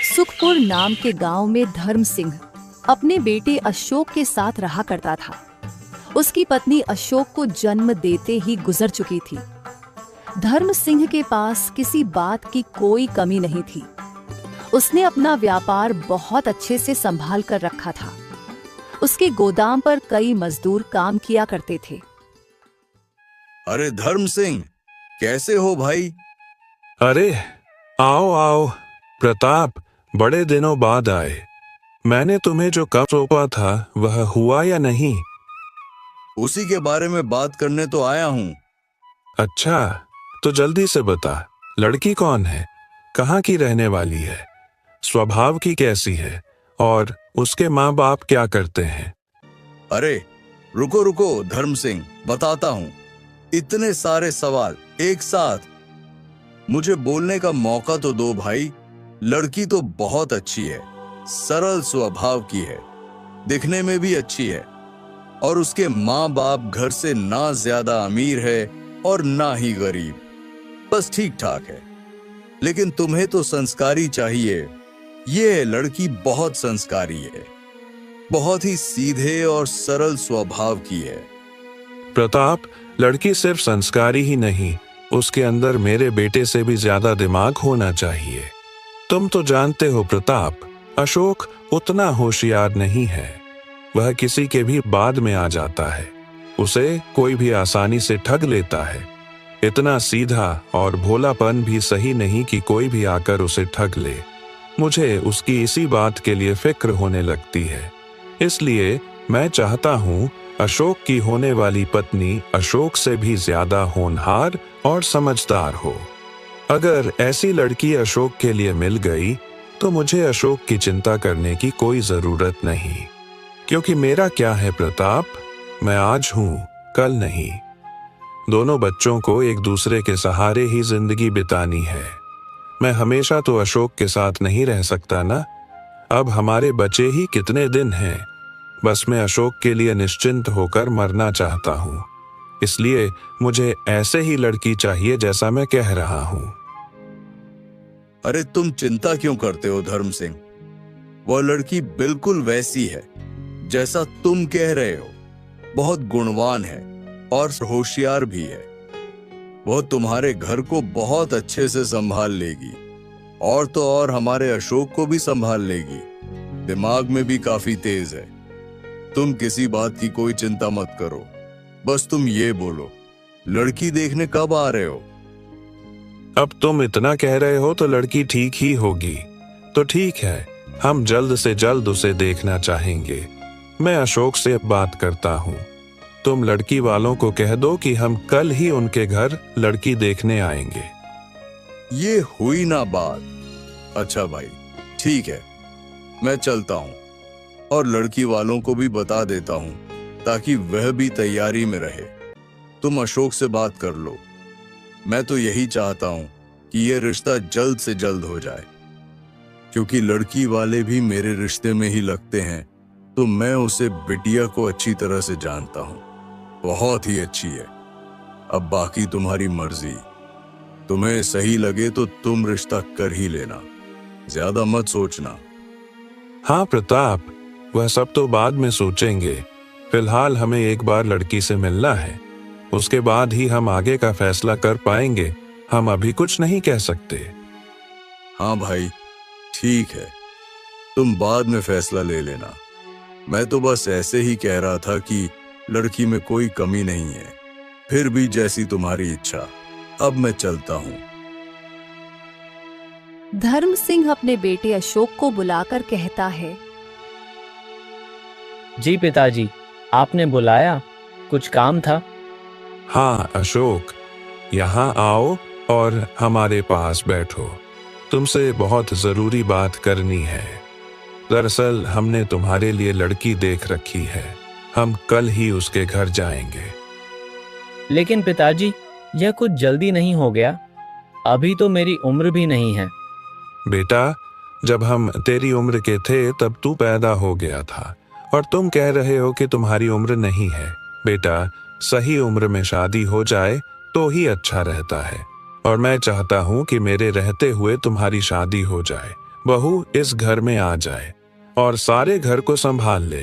सुखपुर नाम के गांव में धर्म सिंह अपने बेटे अशोक के साथ रहा करता था। उसकी पत्नी अशोक को जन्म देते ही गुजर चुकी थी। धर्म सिंह के पास किसी बात की कोई कमी नहीं थी। उसने अपना व्यापार बहुत अच्छे से संभाल कर रखा था। उसके गोदाम पर कई मजदूर काम किया करते थे। अरे धर्म सिंह, कैसे हो भाई? अरे आओ आओ प्रताप, बड़े दिनों बाद आए। मैंने तुम्हें जो कब सौंपा था वह हुआ या नहीं? उसी के बारे में बात करने तो आया हूँ। अच्छा, तो जल्दी से बता, लड़की कौन है, कहाँ की रहने वाली है, स्वभाव की कैसी है और उसके माँ बाप क्या करते हैं? अरे रुको रुको धर्म सिंह, बताता हूँ। इतने सारे सवाल एक साथ, मुझे बोलने का मौका तो दो भाई। लड़की तो बहुत अच्छी है, सरल स्वभाव की है, दिखने में भी अच्छी है और उसके माँ बाप घर से ना ज्यादा अमीर है और ना ही गरीब, बस ठीक ठाक है। लेकिन तुम्हें तो संस्कारी चाहिए। ये लड़की बहुत संस्कारी है, बहुत ही सीधे और सरल स्वभाव की है। प्रताप, लड़की सिर्फ संस्कारी ही नहीं, उसके अंदर मेरे बेटे से भी ज्यादा दिमाग होना चाहिए। तुम तो जानते हो प्रताप, अशोक उतना होशियार नहीं है। वह किसी के भी बाद में आ जाता है, उसे कोई भी आसानी से ठग लेता है। इतना सीधा और भोलापन भी सही नहीं कि कोई भी आकर उसे ठग ले। मुझे उसकी इसी बात के लिए फिक्र होने लगती है। इसलिए मैं चाहता हूँ अशोक की होने वाली पत्नी अशोक से भी ज्यादा होनहार और समझदार हो। अगर ऐसी लड़की अशोक के लिए मिल गई तो मुझे अशोक की चिंता करने की कोई जरूरत नहीं, क्योंकि मेरा क्या है प्रताप, मैं आज हूँ कल नहीं। दोनों बच्चों को एक दूसरे के सहारे ही जिंदगी बितानी है। मैं हमेशा तो अशोक के साथ नहीं रह सकता ना। अब हमारे बचे ही कितने दिन हैं। बस मैं अशोक के लिए निश्चिंत होकर मरना चाहता हूँ। इसलिए मुझे ऐसे ही लड़की चाहिए जैसा मैं कह रहा हूँ। अरे तुम चिंता क्यों करते हो धर्म सिंह? वह लड़की बिल्कुल वैसी है जैसा तुम कह रहे हो। बहुत गुणवान है और होशियार भी है। वह तुम्हारे घर को बहुत अच्छे से संभाल लेगी और तो और हमारे अशोक को भी संभाल लेगी। दिमाग में भी काफी तेज है। तुम किसी बात की कोई चिंता मत करो। बस तुम ये बोलो, लड़की देखने कब आ रहे हो? अब तुम इतना कह रहे हो तो लड़की ठीक ही होगी। तो ठीक है, हम जल्द से जल्द उसे देखना चाहेंगे। मैं अशोक से बात करता हूँ। तुम लड़की वालों को कह दो कि हम कल ही उनके घर लड़की देखने आएंगे। ये हुई ना बात। अच्छा भाई, ठीक है, मैं चलता हूँ और लड़की वालों को भी बता देता हूँ ताकि वह भी तैयारी में रहे। तुम अशोक से बात कर लो। मैं तो यही चाहता हूँ कि यह रिश्ता जल्द से जल्द हो जाए, क्योंकि लड़की वाले भी मेरे रिश्ते में ही लगते हैं। तो मैं उसे बिटिया को अच्छी तरह से जानता हूँ, बहुत ही अच्छी है। अब बाकी तुम्हारी मर्जी। तुम्हें सही लगे तो तुम रिश्ता कर ही लेना, ज्यादा मत सोचना। हाँ प्रताप, वह सब तो बाद में सोचेंगे। फिलहाल हमें एक बार लड़की से मिलना है, उसके बाद ही हम आगे का फैसला कर पाएंगे। हम अभी कुछ नहीं कह सकते। हाँ भाई, ठीक है, तुम बाद में फैसला ले लेना। मैं तो बस ऐसे ही कह रहा था कि लड़की में कोई कमी नहीं है। फिर भी जैसी तुम्हारी इच्छा। अब मैं चलता हूँ। धर्म सिंह अपने बेटे अशोक को बुलाकर कहता है, जी पिताजी, आपने बुलाया, कुछ काम था? हाँ अशोक, यहाँ आओ और हमारे पास बैठो। तुमसे बहुत जरूरी बात करनी है। दरअसल हमने तुम्हारे लिए लड़की देख रखी है। हम कल ही उसके घर जाएंगे। लेकिन पिताजी, यह कुछ जल्दी नहीं हो गया? अभी तो मेरी उम्र भी नहीं है। बेटा, जब हम तेरी उम्र के थे तब तू पैदा हो गया था और तुम कह रहे हो कि तुम्हारी उम्र नहीं है। बेटा, सही उम्र में शादी हो जाए तो ही अच्छा रहता है, और मैं चाहता हूँ कि मेरे रहते हुए तुम्हारी शादी हो जाए, बहू इस घर में आ जाए और सारे घर को संभाल ले।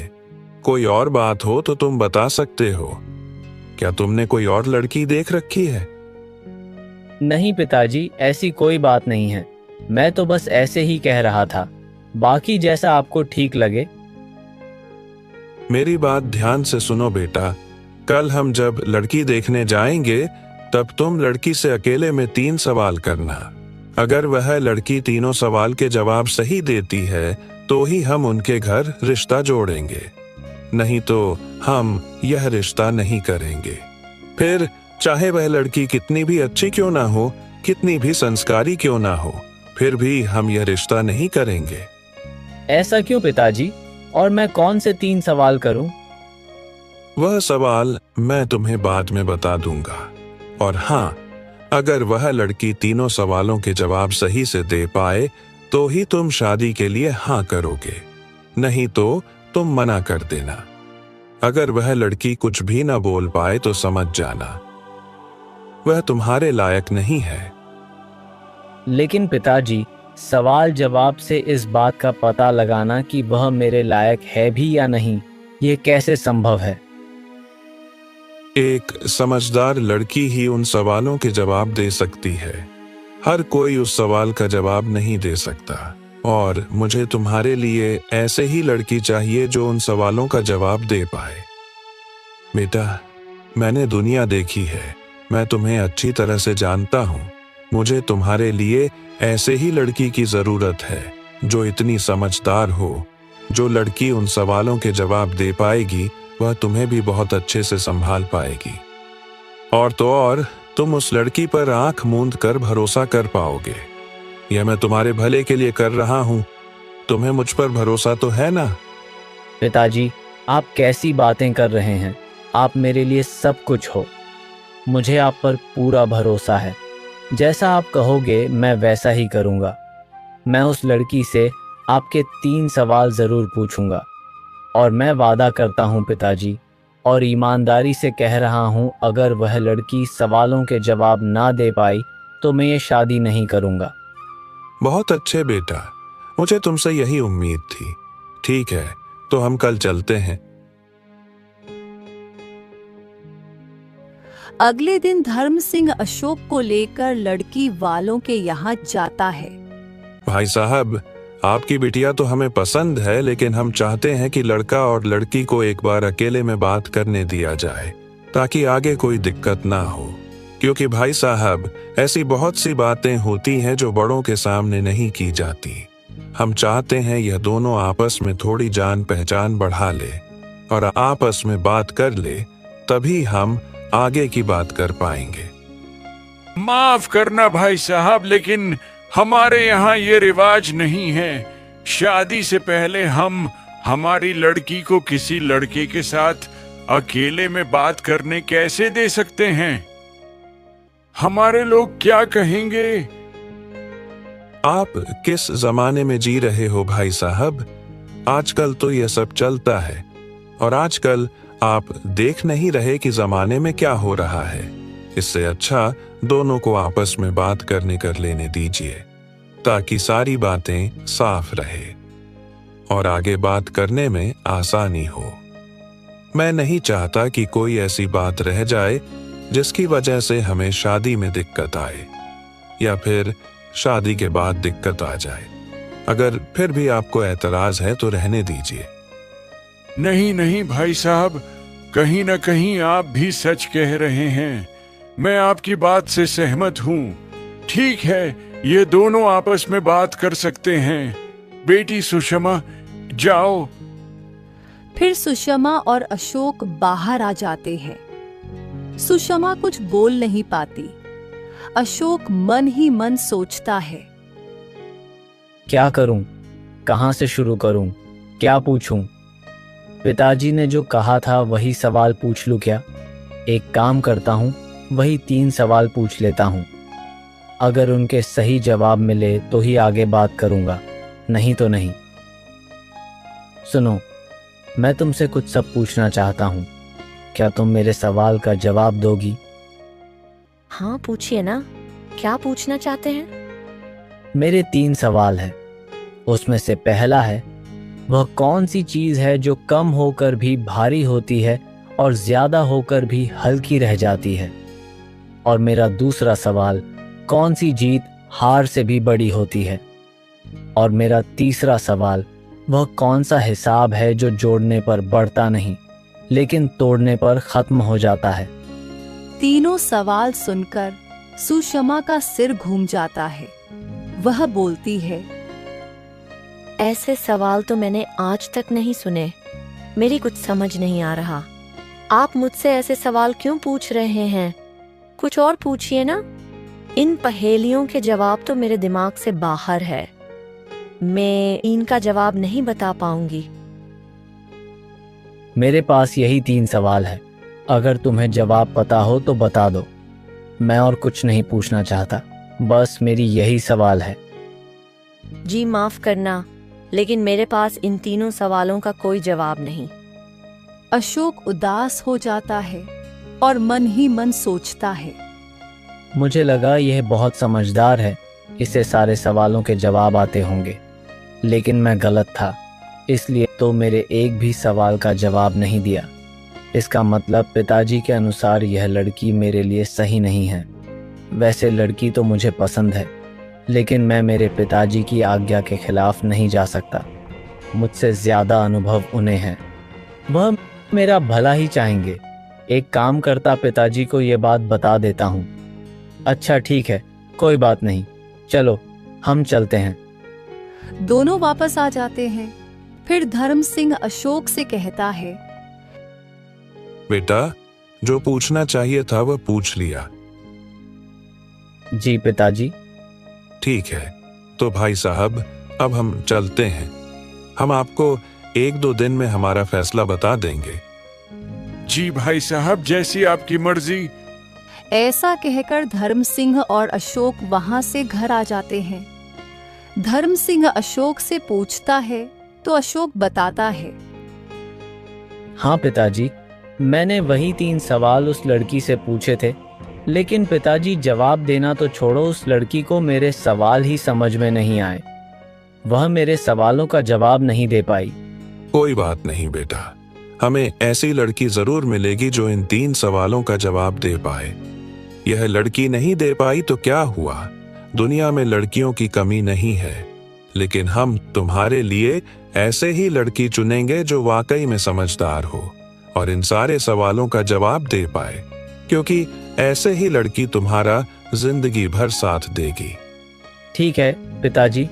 कोई और बात हो तो तुम बता सकते हो। क्या तुमने कोई और लड़की देख रखी है? नहीं पिताजी, ऐसी कोई बात नहीं है। मैं तो बस ऐसे ही कह रहा था। बाकी जैसा आपको ठीक लगे। मेरी बात ध्यान से सुनो बेटा। कल हम जब लड़की देखने जाएंगे तब तुम लड़की से अकेले में 3 सवाल करना। अगर वह लड़की तीनों सवाल के जवाब सही देती है तो ही हम उनके घर रिश्ता जोड़ेंगे, नहीं तो हम यह रिश्ता नहीं करेंगे। फिर चाहे वह लड़की कितनी भी अच्छी क्यों ना हो, कितनी भी संस्कारी क्यों ना हो, फिर भी हम यह रिश्ता नहीं करेंगे। ऐसा क्यों पिताजी? और मैं कौन से 3 सवाल करूं? वह सवाल मैं तुम्हें बाद में बता दूंगा। और हाँ, अगर वह लड़की तीनों सवालों के जवाब सही से दे पाए तो ही तुम शादी के लिए हाँ करोगे, नहीं तो तुम मना कर देना। अगर वह लड़की कुछ भी ना बोल पाए तो समझ जाना वह तुम्हारे लायक नहीं है। लेकिन पिताजी, सवाल जवाब से इस बात का पता लगाना कि वह मेरे लायक है भी या नहीं, ये कैसे संभव है? एक समझदार लड़की ही उन सवालों के जवाब दे सकती है। हर कोई उस सवाल का जवाब नहीं दे सकता, और मुझे तुम्हारे लिए ऐसे ही लड़की चाहिए जो उन सवालों का जवाब दे पाए। बेटा, मैंने दुनिया देखी है, मैं तुम्हें अच्छी तरह से जानता हूँ। मुझे तुम्हारे लिए ऐसे ही लड़की की जरूरत है जो इतनी समझदार हो। जो लड़की उन सवालों के जवाब दे पाएगी वह तुम्हें भी बहुत अच्छे से संभाल पाएगी, और तो और तुम उस लड़की पर आंख मूंद कर भरोसा कर पाओगे। यह मैं तुम्हारे भले के लिए कर रहा हूं। तुम्हें मुझ पर भरोसा तो है ना? पिताजी, आप कैसी बातें कर रहे हैं? आप मेरे लिए सब कुछ हो। मुझे आप पर पूरा भरोसा है। जैसा आप कहोगे मैं वैसा ही करूँगा। मैं उस लड़की से आपके 3 सवाल ज़रूर पूछूंगा, और मैं वादा करता हूँ पिताजी, और ईमानदारी से कह रहा हूँ, अगर वह लड़की सवालों के जवाब ना दे पाई तो मैं ये शादी नहीं करूँगा। बहुत अच्छे बेटा, मुझे तुमसे यही उम्मीद थी। ठीक है, तो हम कल चलते हैं। अगले दिन धर्म सिंह अशोक को लेकर लड़की वालों के यहाँ जाता है। भाई साहब, आपकी बिटिया तो हमें पसंद है, लेकिन हम चाहते हैं कि लड़का और लड़की को एक बार अकेले में बात करने दिया जाए, ताकि आगे कोई दिक्कत ना हो। क्योंकि भाई साहब, ऐसी बहुत सी बातें होती हैं जो बड़ों के सामने नहीं की जाती। हम चाहते हैं यह दोनों आपस में थोड़ी जान पहचान बढ़ा ले और आपस में बात कर ले, तभी हम आगे की बात कर पाएंगे। माफ करना भाई साहब, लेकिन हमारे यहाँ ये रिवाज नहीं है। शादी से पहले हम हमारी लड़की को किसी लड़के के साथ अकेले में बात करने कैसे दे सकते हैं? हमारे लोग क्या कहेंगे? आप किस जमाने में जी रहे हो भाई साहब? आजकल तो यह सब चलता है, और आजकल आप देख नहीं रहे कि जमाने में क्या हो रहा है। इससे अच्छा दोनों को आपस में बात करने कर लेने दीजिए, ताकि सारी बातें साफ रहे और आगे बात करने में आसानी हो। मैं नहीं चाहता कि कोई ऐसी बात रह जाए जिसकी वजह से हमें शादी में दिक्कत आए, या फिर शादी के बाद दिक्कत आ जाए। अगर फिर भी आपको एतराज है तो रहने दीजिए। नहीं नहीं भाई साहब, कहीं न कहीं आप भी सच कह रहे हैं। मैं आपकी बात से सहमत हूँ। ठीक है, ये दोनों आपस में बात कर सकते हैं। बेटी सुषमा, जाओ। फिर सुषमा और अशोक बाहर आ जाते हैं। सुषमा कुछ बोल नहीं पाती। अशोक मन ही मन सोचता है। क्या करूं? कहां से शुरू करूं? क्या पूछूं? पिताजी ने जो कहा था वही सवाल पूछ लूं क्या? एक काम करता हूं, वही 3 सवाल पूछ लेता हूं। अगर उनके सही जवाब मिले तो ही आगे बात करूंगा, नहीं तो नहीं। सुनो, मैं तुमसे कुछ सब पूछना चाहता हूं। क्या तुम मेरे सवाल का जवाब दोगी? हाँ पूछिए ना, क्या पूछना चाहते हैं? मेरे 3 सवाल हैं। उसमें से पहला है, वह कौन सी चीज है जो कम होकर भी भारी होती है और ज्यादा होकर भी हल्की रह जाती है? और मेरा दूसरा सवाल, कौन सी जीत हार से भी बड़ी होती है? और मेरा तीसरा सवाल, वह कौन सा हिसाब है जो जोड़ने पर बढ़ता नहीं लेकिन तोड़ने पर खत्म हो जाता है? तीनों सवाल सुनकर सुषमा का सिर घूम जाता है। वह बोलती है, ऐसे सवाल तो मैंने आज तक नहीं सुने। मेरी कुछ समझ नहीं आ रहा। आप मुझसे ऐसे सवाल क्यों पूछ रहे हैं? कुछ और पूछिए ना। इन पहेलियों के जवाब तो मेरे दिमाग से बाहर है। मैं इनका जवाब नहीं बता पाऊंगी। मेरे पास यही 3 सवाल है। अगर तुम्हें जवाब पता हो तो बता दो। मैं और कुछ नहीं पूछना चाहता, बस मेरी यही सवाल है। जी माफ करना, लेकिन मेरे पास इन तीनों सवालों का कोई जवाब नहीं। अशोक उदास हो जाता है और मन ही मन सोचता है, मुझे लगा यह बहुत समझदार है, इसे सारे सवालों के जवाब आते होंगे। लेकिन मैं गलत था, इसलिए तो मेरे एक भी सवाल का जवाब नहीं दिया। इसका मतलब पिताजी के अनुसार यह लड़की मेरे लिए सही नहीं है। वैसे लड़की तो मुझे पसंद है, लेकिन मैं मेरे पिताजी की आज्ञा के खिलाफ नहीं जा सकता। मुझसे ज़्यादा अनुभव उन्हें है। वह मेरा भला ही चाहेंगे। एक काम करता पिताजी को ये बात बता देता हूँ। अच्छा ठीक है, कोई बात नहीं, चलो हम चलते हैं। दोनों वापस आ जाते हैं। फिर धर्म सिंह अशोक से कहता है, बेटा, जो पूछना चाहिए था वह पूछ लिया। जी पिताजी। ठीक है, तो भाई साहब अब हम चलते हैं। हम आपको 1-2 दिन में हमारा फैसला बता देंगे। जी भाई साहब, जैसी आपकी मर्जी। ऐसा कहकर धर्म सिंह और अशोक वहां से घर आ जाते हैं। धर्म सिंह अशोक से पूछता है तो अशोक बताता है, हाँ पिताजी, मैंने वही 3 सवाल उस लड़की से पूछे थे। लेकिन पिताजी जवाब देना तो छोड़ो, उस लड़की को मेरे सवाल ही समझ में नहीं आए। वह मेरे सवालों का जवाब नहीं दे पाई। कोई बात नहीं बेटा, हमें ऐसी लड़की जरूर मिलेगी जो इन 3 सवालों का जवाब दे पाए। यह लड़की नहीं दे पाई तो क्या हुआ? दुनिया में लड़कियों की कमी नहीं है, लेकिन हम तुम्हारे लिए ऐसे ही लड़की चुनेंगे जो वाकई में समझदार हो और इन सारे सवालों का जवाब दे पाए, क्योंकि ऐसे ही लड़की तुम्हारा जिंदगी भर साथ देगी। ठीक है पिताजी।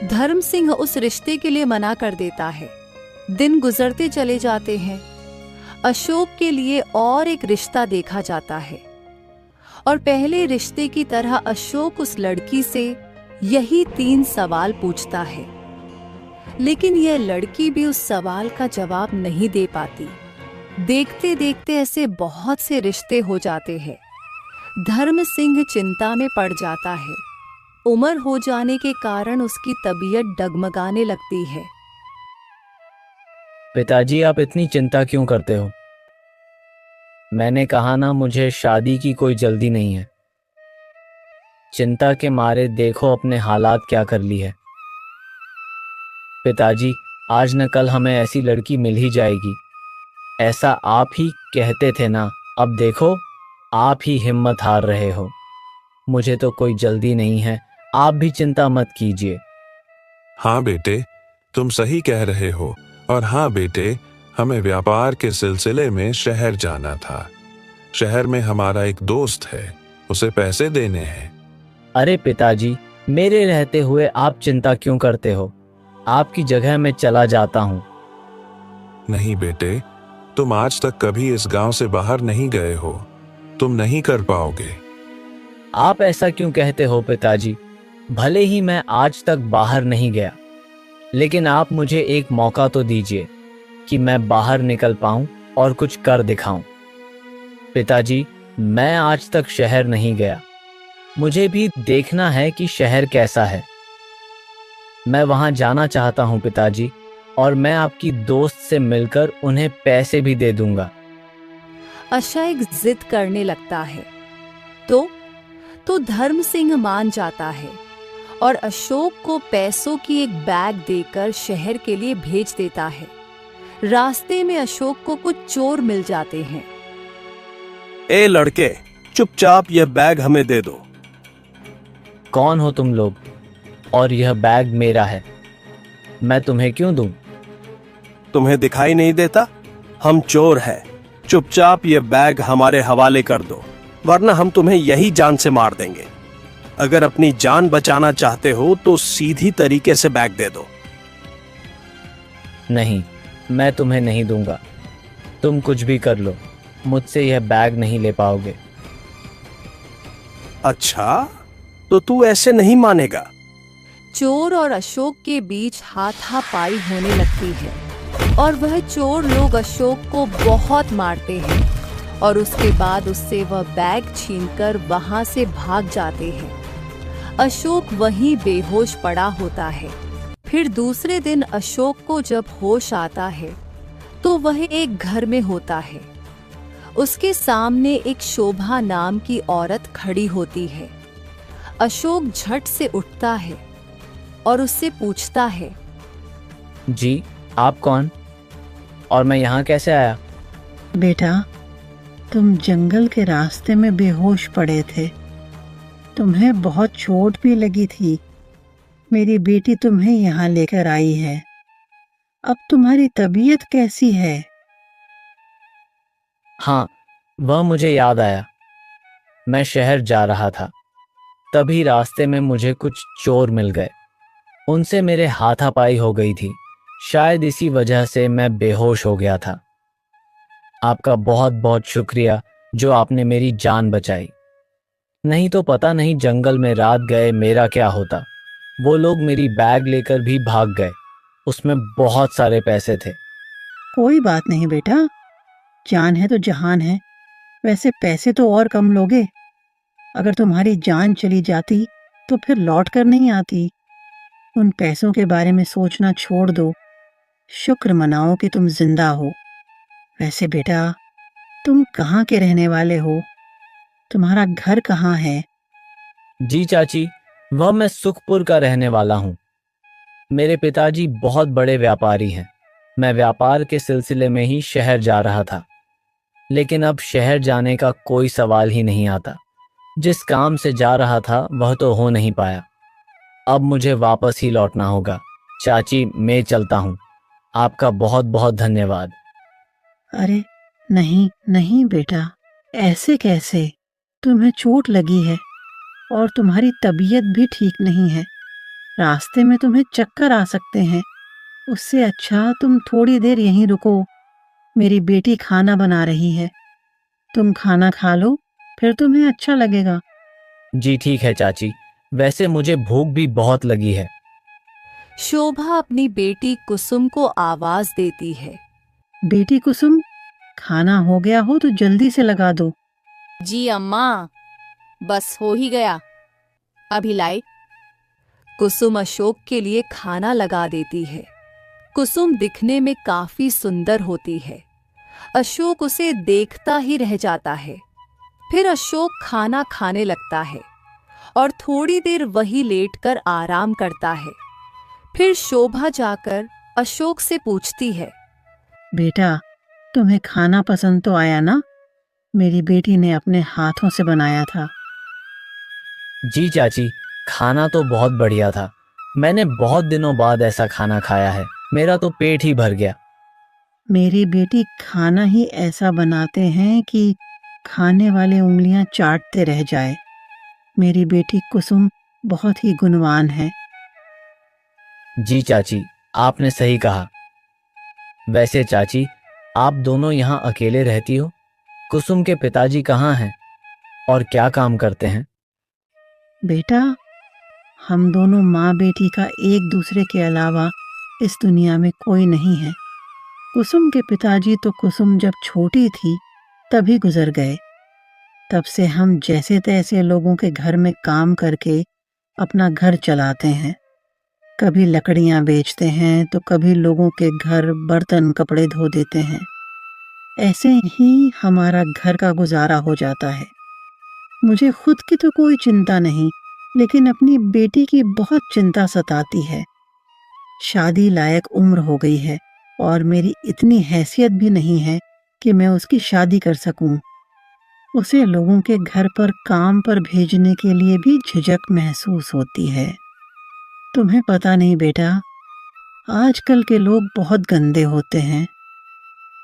धर्म सिंह उस रिश्ते के लिए मना कर देता है। दिन गुजरते चले जाते हैं। अशोक के लिए और एक रिश्ता देखा जाता है और पहले रिश्ते की तरह अशोक उस लड़की से यही 3 सवाल पूछता है, लेकिन यह लड़की भी उस सवाल का जवाब नहीं दे पाती। देखते देखते ऐसे बहुत से रिश्ते हो जाते हैं। धर्म सिंह चिंता में पड़ जाता है। उम्र हो जाने के कारण उसकी तबीयत डगमगाने लगती है। पिताजी, आप इतनी चिंता क्यों करते हो? मैंने कहा ना, मुझे शादी की कोई जल्दी नहीं है। चिंता के मारे देखो अपने हालात क्या कर ली है। पिताजी, आज न कल हमें ऐसी लड़की मिल ही जाएगी। ऐसा आप ही कहते थे ना, अब देखो आप ही हिम्मत हार रहे हो। मुझे तो कोई जल्दी नहीं है, आप भी चिंता मत कीजिए। हाँ बेटे, तुम सही कह रहे हो। और हाँ बेटे, हमें व्यापार के सिलसिले में शहर जाना था। शहर में हमारा एक दोस्त है, उसे पैसे देने हैं। अरे पिताजी, मेरे रहते हुए आप चिंता क्यों करते हो? आपकी जगह मैं चला जाता हूँ। नहीं बेटे, तुम आज तक कभी इस गांव से बाहर नहीं गए हो, तुम नहीं कर पाओगे। आप ऐसा क्यों कहते हो पिताजी? भले ही मैं आज तक बाहर नहीं गया, लेकिन आप मुझे एक मौका तो दीजिए कि मैं बाहर निकल पाऊं और कुछ कर दिखाऊं। पिताजी, मैं आज तक शहर नहीं गया। मुझे भी देखना है कि शहर कैसा है। मैं वहां जाना चाहता हूं पिताजी, और मैं आपकी दोस्त से मिलकर उन्हें पैसे भी दे दूंगा। अशोक जिद करने लगता है तो धर्म सिंह मान जाता है और अशोक को पैसों की एक बैग देकर शहर के लिए भेज देता है। रास्ते में अशोक को कुछ चोर मिल जाते हैं। ए लड़के, चुपचाप यह बैग हमें दे दो। कौन हो तुम लोग? और यह बैग मेरा है, मैं तुम्हें क्यों दूं? तुम्हें दिखाई नहीं देता? हम चोर हैं। चुपचाप ये बैग हमारे हवाले कर दो, वरना हम तुम्हें यही जान से मार देंगे। अगर अपनी जान बचाना चाहते हो तो सीधी तरीके से बैग दे दो। नहीं, मैं तुम्हें नहीं दूंगा। तुम कुछ भी कर लो, मुझसे यह बैग नहीं ले पाओगे। अच्छा, तो तू ऐसे नहीं मानेगा। चोर और अशोक के बीच हाथापाई होने लगती है और वह चोर लोग अशोक को बहुत मारते हैं और उसके बाद उससे वह बैग छीनकर वहां से भाग जाते हैं। अशोक वहीं बेहोश पड़ा होता है। फिर दूसरे दिन अशोक को जब होश आता है तो वह एक घर में होता है। उसके सामने एक शोभा नाम की औरत खड़ी होती है। अशोक झट से उठता है और उससे पूछता है, जी, आप कौन? और मैं यहाँ कैसे आया? बेटा, तुम जंगल के रास्ते में बेहोश पड़े थे। तुम्हें बहुत चोट भी लगी थी। मेरी बेटी तुम्हें यहाँ लेकर आई है। अब तुम्हारी तबीयत कैसी है? हाँ, वह मुझे याद आया। मैं शहर जा रहा था, तभी रास्ते में मुझे कुछ चोर मिल गए। उनसे मेरे हाथापाई हो गई थी। शायद इसी वजह से मैं बेहोश हो गया था। आपका बहुत बहुत शुक्रिया जो आपने मेरी जान बचाई। नहीं तो पता नहीं जंगल में रात गए मेरा क्या होता। वो लोग मेरी बैग लेकर भी भाग गए। उसमें बहुत सारे पैसे थे। कोई बात नहीं बेटा, जान है तो जहान है। वैसे पैसे तो और कम लोगे। अगर तुम्हारी जान चली जाती तो फिर लौट कर नहीं आती। उन पैसों के बारे में सोचना छोड़ दो। शुक्र मनाओ कि तुम जिंदा हो। वैसे बेटा, तुम कहाँ के रहने वाले हो? तुम्हारा घर कहाँ है? जी चाची, वह मैं सुखपुर का रहने वाला हूँ। मेरे पिताजी बहुत बड़े व्यापारी हैं। मैं व्यापार के सिलसिले में ही शहर जा रहा था, लेकिन अब शहर जाने का कोई सवाल ही नहीं आता। जिस काम से जा रहा था वह तो हो नहीं पाया। अब मुझे वापस ही लौटना होगा। चाची, मैं चलता हूँ। आपका बहुत बहुत धन्यवाद। अरे नहीं नहीं बेटा, ऐसे कैसे? तुम्हें चोट लगी है और तुम्हारी तबीयत भी ठीक नहीं है। रास्ते में तुम्हें चक्कर आ सकते हैं। उससे अच्छा तुम थोड़ी देर यहीं रुको। मेरी बेटी खाना बना रही है। तुम खाना खा लो, फिर तुम्हें अच्छा लगेगा। जी ठीक है चाची, वैसे मुझे भूख भी बहुत लगी है। शोभा अपनी बेटी कुसुम को आवाज देती है। बेटी कुसुम, खाना हो गया हो तो जल्दी से लगा दो। जी अम्मा, बस हो ही गया, अभी लाई। कुसुम अशोक के लिए खाना लगा देती है। कुसुम दिखने में काफी सुंदर होती है। अशोक उसे देखता ही रह जाता है। फिर अशोक खाना खाने लगता है और थोड़ी देर वही लेटकर आराम करता है। फिर शोभा जाकर अशोक से पूछती है, बेटा, तुम्हें खाना पसंद तो आया ना? मेरी बेटी ने अपने हाथों से बनाया था। जी चाची, खाना तो बहुत बढ़िया था। मैंने बहुत दिनों बाद ऐसा खाना खाया है। मेरा तो पेट ही भर गया। मेरी बेटी खाना ही ऐसा बनाते हैं कि खाने वाले उंगलियां चाटते रह जाए। मेरी बेटी कुसुम बहुत ही गुणवान है। जी चाची, आपने सही कहा। वैसे चाची, आप दोनों यहाँ अकेले रहती हो? कुसुम के पिताजी कहाँ हैं और क्या काम करते हैं? बेटा, हम दोनों माँ बेटी का एक दूसरे के अलावा इस दुनिया में कोई नहीं है। कुसुम के पिताजी तो कुसुम जब छोटी थी तभी गुजर गए। तब से हम जैसे तैसे लोगों के घर में काम करके अपना घर चलाते हैं। कभी लकड़ियां बेचते हैं तो कभी लोगों के घर बर्तन कपड़े धो देते हैं। ऐसे ही हमारा घर का गुजारा हो जाता है। मुझे खुद की तो कोई चिंता नहीं, लेकिन अपनी बेटी की बहुत चिंता सताती है। शादी लायक उम्र हो गई है और मेरी इतनी हैसियत भी नहीं है कि मैं उसकी शादी कर सकूं। उसे लोगों के घर पर काम पर भेजने के लिए भी झिझक महसूस होती है। तुम्हें पता नहीं बेटा, आजकल के लोग बहुत गंदे होते हैं।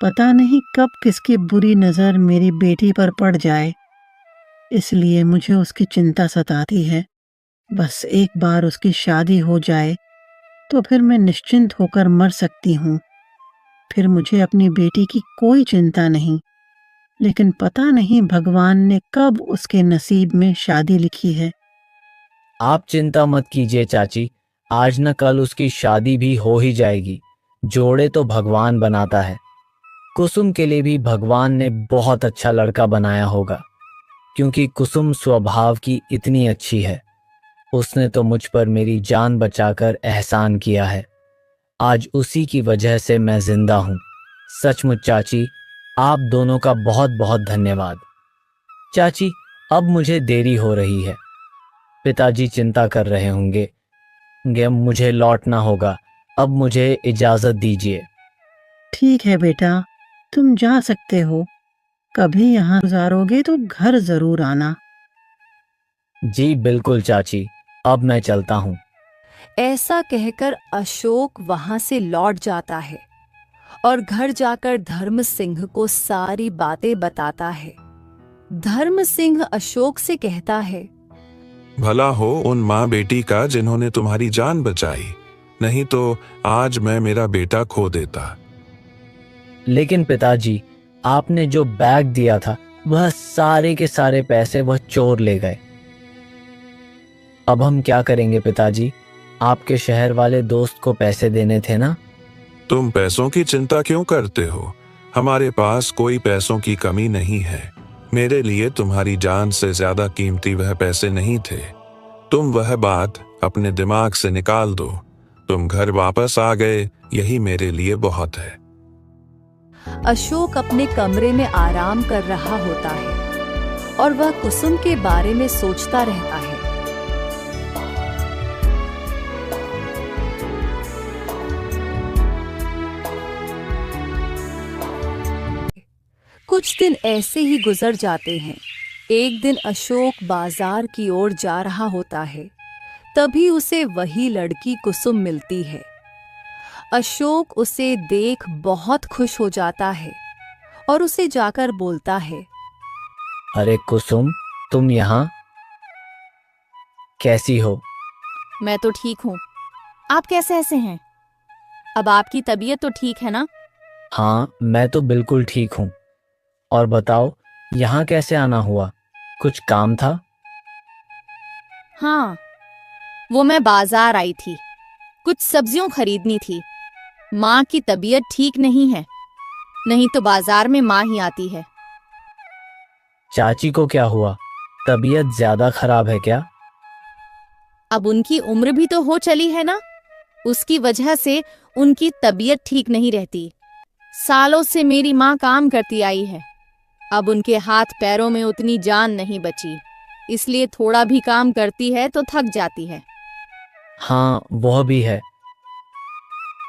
पता नहीं कब किसकी बुरी नज़र मेरी बेटी पर पड़ जाए, इसलिए मुझे उसकी चिंता सताती है। बस एक बार उसकी शादी हो जाए तो फिर मैं निश्चिंत होकर मर सकती हूँ। फिर मुझे अपनी बेटी की कोई चिंता नहीं। लेकिन पता नहीं भगवान ने कब उसके नसीब में शादी लिखी है। आप चिंता मत कीजिए चाची, आज न कल उसकी शादी भी हो ही जाएगी। जोड़े तो भगवान बनाता है। कुसुम के लिए भी भगवान ने बहुत अच्छा लड़का बनाया होगा, क्योंकि कुसुम स्वभाव की इतनी अच्छी है। उसने तो मुझ पर मेरी जान बचाकर एहसान किया है। आज उसी की वजह से मैं जिंदा हूँ। सचमुच चाची, आप दोनों का बहुत बहुत धन्यवाद। चाची, अब मुझे देरी हो रही है। पिताजी चिंता कर रहे होंगे। मुझे लौटना होगा। अब मुझे इजाजत दीजिए। ठीक है बेटा, तुम जा सकते हो। कभी यहाँ गुजारोगे तो घर जरूर आना। जी बिल्कुल चाची, अब मैं चलता हूँ। ऐसा कहकर अशोक वहां से लौट जाता है और घर जाकर धर्म सिंह को सारी बातें बताता है। धर्म सिंह अशोक से कहता है, भला हो उन माँ बेटी का जिन्होंने तुम्हारी जान बचाई, नहीं तो आज मैं मेरा बेटा खो देता। लेकिन पिताजी, आपने जो बैग दिया था वह सारे के सारे पैसे वह चोर ले गए। अब हम क्या करेंगे पिताजी? आपके शहर वाले दोस्त को पैसे देने थे ना। तुम पैसों की चिंता क्यों करते हो? हमारे पास कोई पैसों की कमी नहीं है। मेरे लिए तुम्हारी जान से ज्यादा कीमती वह पैसे नहीं थे। तुम वह बात अपने दिमाग से निकाल दो। तुम घर वापस आ गए, यही मेरे लिए बहुत है। अशोक अपने कमरे में आराम कर रहा होता है और वह कुसुम के बारे में सोचता रहता है। कुछ दिन ऐसे ही गुजर जाते हैं। एक दिन अशोक बाजार की ओर जा रहा होता है, तभी उसे वही लड़की कुसुम मिलती है। अशोक उसे देख बहुत खुश हो जाता है और उसे जाकर बोलता है, अरे कुसुम, तुम यहाँ? कैसी हो? मैं तो ठीक हूँ। आप कैसे ऐसे हैं? अब आपकी तबीयत तो ठीक है ना? हाँ, मैं तो बिल्कुल ठीक हूँ। और बताओ, यहाँ कैसे आना हुआ? कुछ काम था? हाँ, वो मैं बाजार आई थी, कुछ सब्जियों खरीदनी थी। माँ की तबीयत ठीक नहीं है, नहीं तो बाजार में माँ ही आती है। चाची को क्या हुआ? तबीयत ज्यादा खराब है क्या? अब उनकी उम्र भी तो हो चली है ना, उसकी वजह से उनकी तबीयत ठीक नहीं रहती। सालों से मेरी माँ काम करती आई है, अब उनके हाथ पैरों में उतनी जान नहीं बची, इसलिए थोड़ा भी काम करती है तो थक जाती है। हाँ, वह भी है।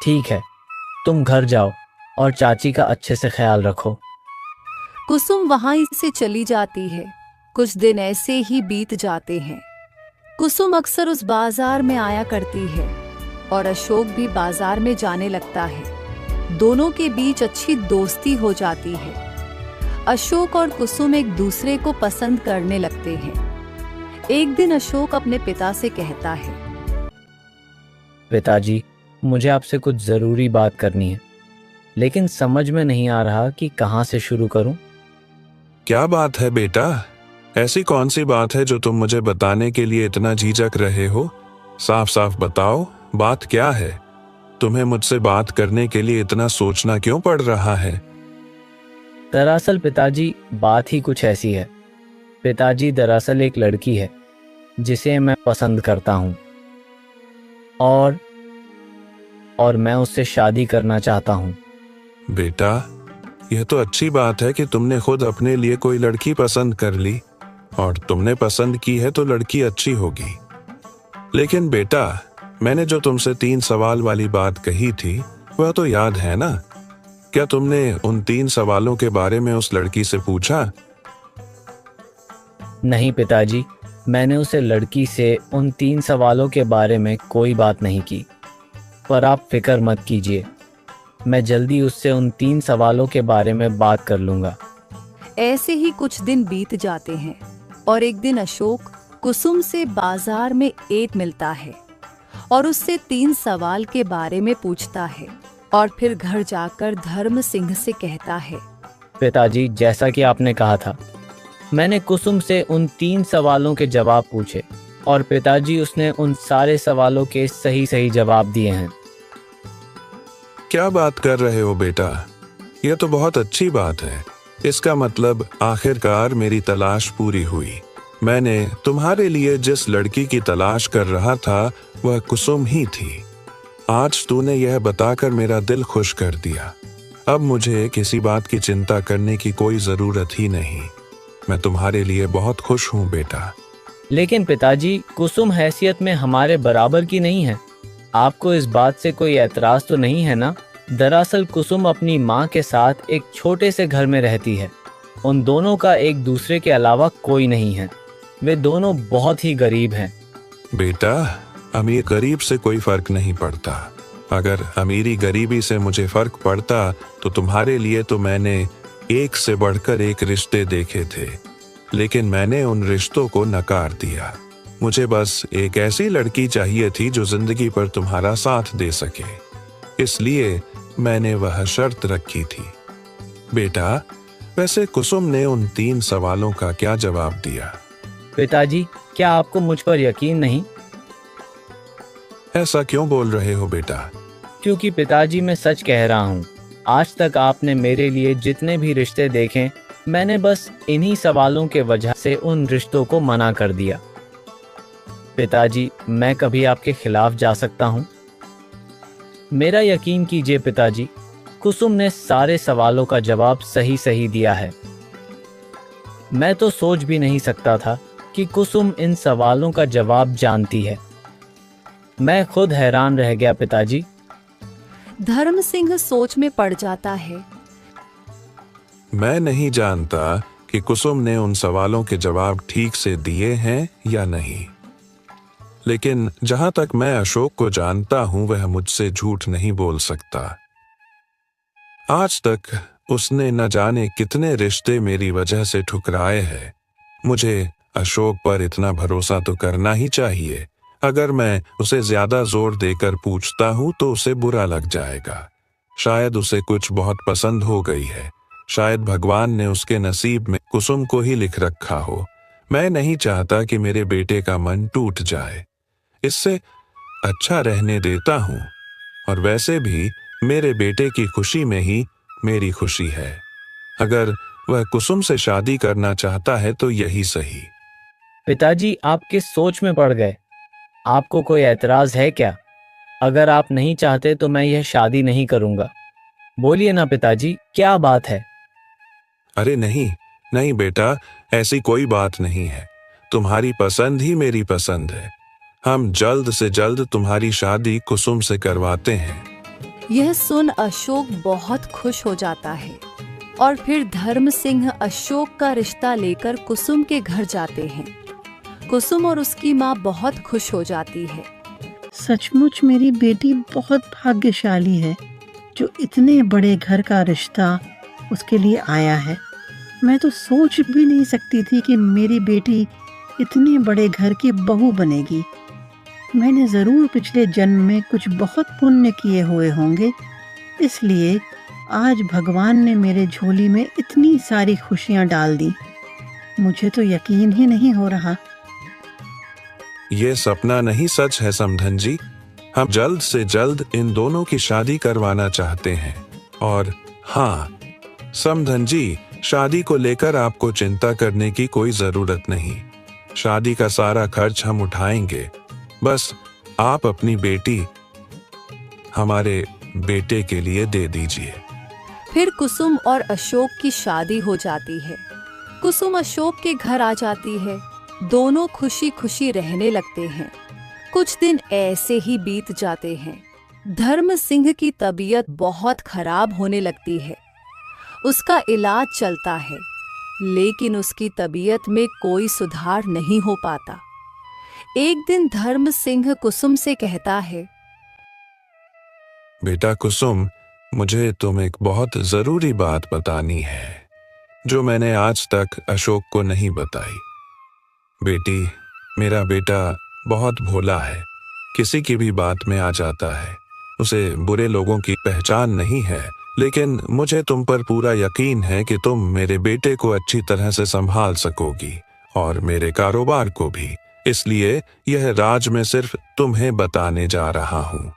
ठीक है, तुम घर जाओ और चाची का अच्छे से ख्याल रखो। कुसुम वहां से चली जाती है। कुछ दिन ऐसे ही बीत जाते हैं। कुसुम अक्सर उस बाजार में आया करती है और अशोक भी बाजार में जाने लगता है। दोनों के बीच अच्छी दोस्ती हो जाती है। अशोक और कुसुम एक दूसरे को पसंद करने लगते हैं। एक दिन अशोक अपने पिता से कहता है, पिताजी, मुझे आपसे कुछ जरूरी बात करनी है, लेकिन समझ में नहीं आ रहा कि कहाँ से शुरू करूं। क्या बात है बेटा? ऐसी कौन सी बात है जो तुम मुझे बताने के लिए इतना झिझक रहे हो? साफ साफ बताओ, बात क्या है? तुम्हें मुझसे बात करने के लिए इतना सोचना क्यों पड़ रहा है? दरअसल पिताजी, बात ही कुछ ऐसी है। पिताजी, दरअसल एक लड़की है जिसे मैं पसंद करता हूँ और मैं उससे शादी करना चाहता हूँ। बेटा, यह तो अच्छी बात है कि तुमने खुद अपने लिए कोई लड़की पसंद कर ली, और तुमने पसंद की है तो लड़की अच्छी होगी। लेकिन बेटा, मैंने जो तुमसे 3 सवाल वाली बात कही थी वह तो याद है ना? क्या तुमने उन 3 सवालों के बारे में उस लड़की से पूछा? नहीं पिताजी, मैंने उसे लड़की से उन 3 सवालों के बारे में कोई बात नहीं की। पर आप फिक्र मत कीजिए, मैं जल्दी उससे उन 3 सवालों के बारे में बात कर लूँगा। ऐसे ही कुछ दिन बीत जाते हैं और एक दिन अशोक कुसुम से बाजार में एक मिलता है और उससे 3 सवाल के बारे में पूछता है और फिर घर जाकर धर्म सिंह से कहता है, पिताजी, जैसा कि आपने कहा था, मैंने कुसुम से उन 3 सवालों के जवाब पूछे और पिताजी, उसने उन सारे सवालों के सही सही जवाब दिए हैं। क्या बात कर रहे हो बेटा? यह तो बहुत अच्छी बात है। इसका मतलब आखिरकार मेरी तलाश पूरी हुई। मैंने तुम्हारे लिए जिस लड़की की तलाश कर रहा था वह कुसुम ही थी। आज तूने यह बताकर मेरा दिल खुश कर दिया। अब मुझे किसी बात की चिंता करने की कोई जरूरत ही नहीं। मैं तुम्हारे लिए बहुत खुश हूँ बेटा। लेकिन पिताजी, कुसुम हैसियत में हमारे बराबर की नहीं है। आपको इस बात से कोई एतराज तो नहीं है ना? दरअसल कुसुम अपनी माँ के साथ एक छोटे से घर में रहती है। उन दोनों का एक दूसरे के अलावा कोई नहीं है। वे दोनों बहुत ही गरीब हैं। बेटा, अमीर गरीब से कोई फर्क नहीं पड़ता। अगर अमीरी गरीबी से मुझे फर्क पड़ता तो तुम्हारे लिए तो मैंने एक से बढ़कर एक रिश्ते देखे थे, लेकिन मैंने उन रिश्तों को नकार दिया। मुझे बस एक ऐसी लड़की चाहिए थी जो जिंदगी पर तुम्हारा साथ दे सके, इसलिए मैंने वह शर्त रखी थी। बेटा, वैसे कुसुम ने उन 3 सवालों का क्या जवाब दिया? पिताजी, क्या आपको मुझ पर यकीन नहीं? ऐसा क्यों बोल रहे हो बेटा? क्योंकि पिताजी, मैं सच कह रहा हूँ। आज तक आपने मेरे लिए जितने भी रिश्ते देखे, मैंने बस इन्हीं सवालों के वजह से उन रिश्तों को मना कर दिया। पिताजी, मैं कभी आपके खिलाफ जा सकता हूँ? मेरा यकीन कीजिए पिताजी, कुसुम ने सारे सवालों का जवाब सही सही दिया है। मैं तो सोच भी नहीं सकता था कि कुसुम इन सवालों का जवाब जानती है। मैं खुद हैरान रह गया पिताजी। धर्म सिंह सोच में पड़ जाता है। मैं नहीं जानता कि कुसुम ने उन सवालों के जवाब ठीक से दिए हैं या नहीं, लेकिन जहां तक मैं अशोक को जानता हूं वह मुझसे झूठ नहीं बोल सकता। आज तक उसने न जाने कितने रिश्ते मेरी वजह से ठुकराए हैं। मुझे अशोक पर इतना भरोसा तो करना ही चाहिए। अगर मैं उसे ज्यादा जोर देकर पूछता हूं तो उसे बुरा लग जाएगा। शायद उसे कुछ बहुत पसंद हो गई है। शायद भगवान ने उसके नसीब में कुसुम को ही लिख रखा हो। मैं नहीं चाहता कि मेरे बेटे का मन टूट जाए। इससे अच्छा रहने देता हूं, और वैसे भी मेरे बेटे की खुशी में ही मेरी खुशी है। अगर वह कुसुम से शादी करना चाहता है तो यही सही। पिताजी, आप किस सोच में पड़ गए? आपको कोई एतराज है क्या? अगर आप नहीं चाहते तो मैं यह शादी नहीं करूंगा। बोलिए ना पिताजी, क्या बात है? अरे नहीं नहीं बेटा, ऐसी कोई बात नहीं है। तुम्हारी पसंद ही मेरी पसंद है। हम जल्द से जल्द तुम्हारी शादी कुसुम से करवाते हैं। यह सुन अशोक बहुत खुश हो जाता है और फिर धर्म सिंह अशोक का रिश्ता लेकर कुसुम के घर जाते हैं। कुसुम और उसकी माँ बहुत खुश हो जाती है। सचमुच मेरी बेटी बहुत भाग्यशाली है जो इतने बड़े घर का रिश्ता उसके लिए आया है। मैं तो सोच भी नहीं सकती थी कि मेरी बेटी इतने बड़े घर की बहू बनेगी। मैंने जरूर पिछले जन्म में कुछ बहुत पुण्य किए हुए होंगे, इसलिए आज भगवान ने मेरे झोली में इतनी सारी खुशियां डाल दी। मुझे तो यकीन ही नहीं हो रहा। ये सपना नहीं सच है समधन जी। हम जल्द से जल्द इन दोनों की शादी करवाना चाहते हैं। और हाँ समधन जी, शादी को लेकर आपको चिंता करने की कोई जरूरत नहीं। शादी का सारा खर्च हम उठाएंगे। बस आप अपनी बेटी हमारे बेटे के लिए दे दीजिए। फिर कुसुम और अशोक की शादी हो जाती है। कुसुम अशोक के घर आ जाती है। दोनों खुशी खुशी रहने लगते हैं। कुछ दिन ऐसे ही बीत जाते हैं। धर्म सिंह की तबीयत बहुत खराब होने लगती है। उसका इलाज चलता है, लेकिन उसकी तबीयत में कोई सुधार नहीं हो पाता। एक दिन धर्म सिंह कुसुम से कहता है, बेटा कुसुम, मुझे तुम एक बहुत जरूरी बात बतानी है जो मैंने आज तक अशोक को नहीं बताई। बेटी, मेरा बेटा बहुत भोला है, किसी की भी बात में आ जाता है। उसे बुरे लोगों की पहचान नहीं है, लेकिन मुझे तुम पर पूरा यकीन है कि तुम मेरे बेटे को अच्छी तरह से संभाल सकोगी और मेरे कारोबार को भी। इसलिए यह राज मैं सिर्फ तुम्हें बताने जा रहा हूँ।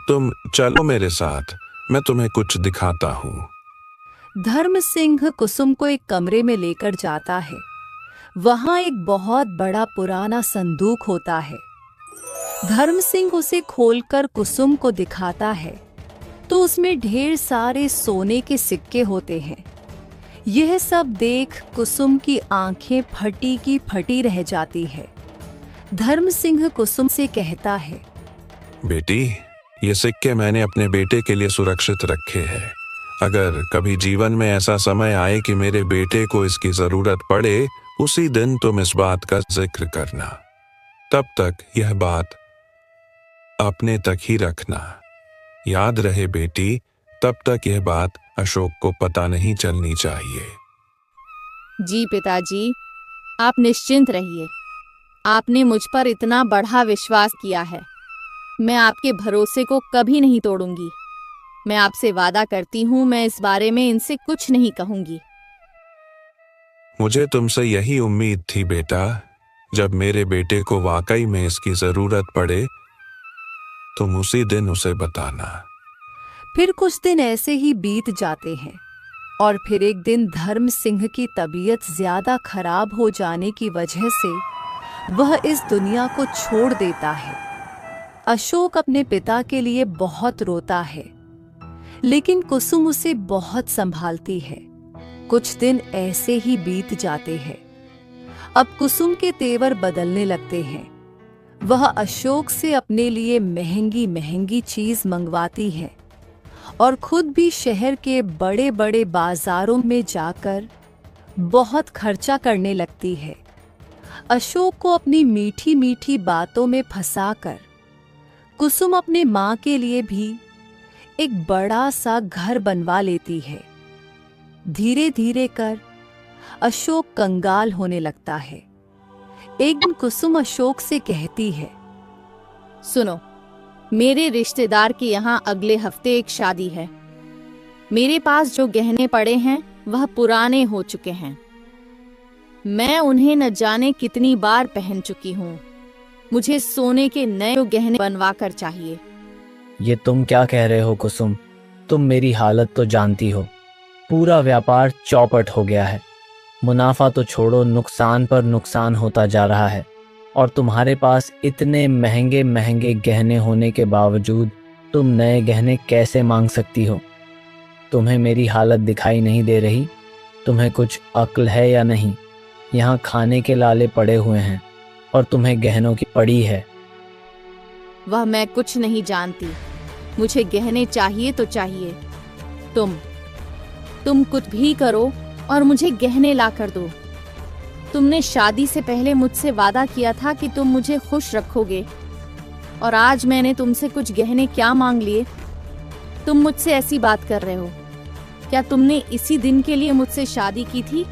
तुम चलो मेरे साथ, मैं तुम्हें कुछ दिखाता हूँ। धर्म सिंह कुसुम को एक कमरे में लेकर जाता है। वहां एक बहुत बड़ा पुराना संदूक होता है। धर्म सिंह उसे खोलकर कुसुम को दिखाता है तो उसमें ढेर सारे सोने के सिक्के होते हैं। यह सब देख कुसुम की आंखें फटी की फटी रह जाती है। धर्म सिंह कुसुम से कहता है, बेटी, ये सिक्के मैंने अपने बेटे के लिए सुरक्षित रखे हैं। अगर कभी जीवन में ऐसा समय आए कि मेरे बेटे को इसकी जरूरत पड़े, उसी दिन तुम इस बात का जिक्र करना। तब तक यह बात अपने तक ही रखना। याद रहे बेटी, तब तक यह बात अशोक को पता नहीं चलनी चाहिए। जी पिताजी, आप निश्चिंत रहिए। आपने मुझ पर इतना बड़ा विश्वास किया है, मैं आपके भरोसे को कभी नहीं तोड़ूंगी। मैं आपसे वादा करती हूँ, मैं इस बारे में इनसे कुछ नहीं कहूंगी। मुझे तुमसे यही उम्मीद थी बेटा। जब मेरे बेटे को वाकई में इसकी जरूरत पड़े, तुम उसी दिन उसे बताना। फिर कुछ दिन ऐसे ही बीत जाते हैं और फिर एक दिन धर्म सिंह की तबीयत ज्यादा खराब हो जाने की वजह से वह इस दुनिया को छोड़ देता है। अशोक अपने पिता के लिए बहुत रोता है, लेकिन कुसुम उसे बहुत संभालती है। कुछ दिन ऐसे ही बीत जाते हैं। अब कुसुम के तेवर बदलने लगते हैं। वह अशोक से अपने लिए महंगी महंगी चीज मंगवाती है और खुद भी शहर के बड़े बड़े बाजारों में जाकर बहुत खर्चा करने लगती है। अशोक को अपनी मीठी मीठी बातों में फंसाकर कुसुम अपने माँ के लिए भी एक बड़ा सा घर बनवा लेती है। धीरे धीरे कर अशोक कंगाल होने लगता है। एक दिन कुसुम अशोक से कहती है, सुनो, मेरे रिश्तेदार के यहाँ अगले हफ्ते एक शादी है। मेरे पास जो गहने पड़े हैं वह पुराने हो चुके हैं। मैं उन्हें न जाने कितनी बार पहन चुकी हूँ। मुझे सोने के नए गहने बनवा कर चाहिए। ये तुम क्या कह रहे हो कुसुम? तुम मेरी हालत तो जानती हो। पूरा व्यापार चौपट हो गया है। मुनाफा तो छोड़ो, नुकसान पर नुकसान होता जा रहा है। और तुम्हारे पास इतने महंगे महंगे गहने होने के बावजूद तुम नए गहने कैसे मांग सकती हो? तुम्हें मेरी हालत दिखाई नहीं दे रही? तुम्हें कुछ अक्ल है या नहीं? यहाँ खाने के लाले पड़े हुए हैं और तुम्हें गहनों की पड़ी है। वह मैं कुछ नहीं जानती। मुझे गहने चाहिए तो चाहिए। तुम कुछ भी करो और मुझे गहने ला कर दो। तुमने शादी से पहले मुझसे वादा किया था कि तुम मुझे खुश रखोगे, और आज मैंने तुमसे कुछ गहने क्या मांग लिए? तुम मुझसे ऐसी बात कर रहे हो? क्या तुमने इसी दिन के लिए मुझसे शादी की थी?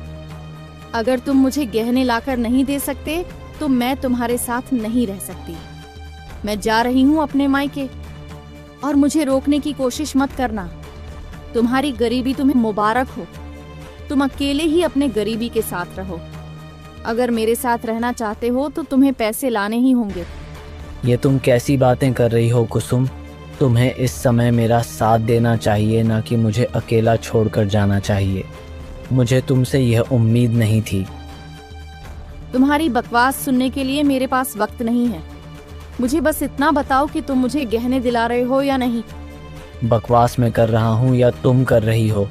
अगर तुम मुझे गहने लाकर नहीं दे सकते तो मैं तुम्हारे साथ नहीं रह सकती। मैं जा रही हूँ अपने मायके, और मुझे रोकने की कोशिश मत करना। तुम्हारी गरीबी तुम्हें मुबारक हो। तुम अकेले ही अपने गरीबी के साथ रहो। अगर मेरे साथ रहना चाहते हो तो तुम्हें पैसे लाने ही होंगे। ये तुम कैसी बातें कर रही हो कुसुम? तुम्हें इस समय मेरा साथ देना चाहिए, ना कि मुझे अकेला छोड़कर जाना चाहिए। मुझे तुमसे यह उम्मीद नहीं थी। तुम्हारी बकवास सुनने के लिए मेरे पास वक्त नहीं है। मुझे बस इतना बताओ कि तुम मुझे गहने दिला रहे हो या नहीं। बकवास मैं कर रहा हूँ या तुम कर रही हो?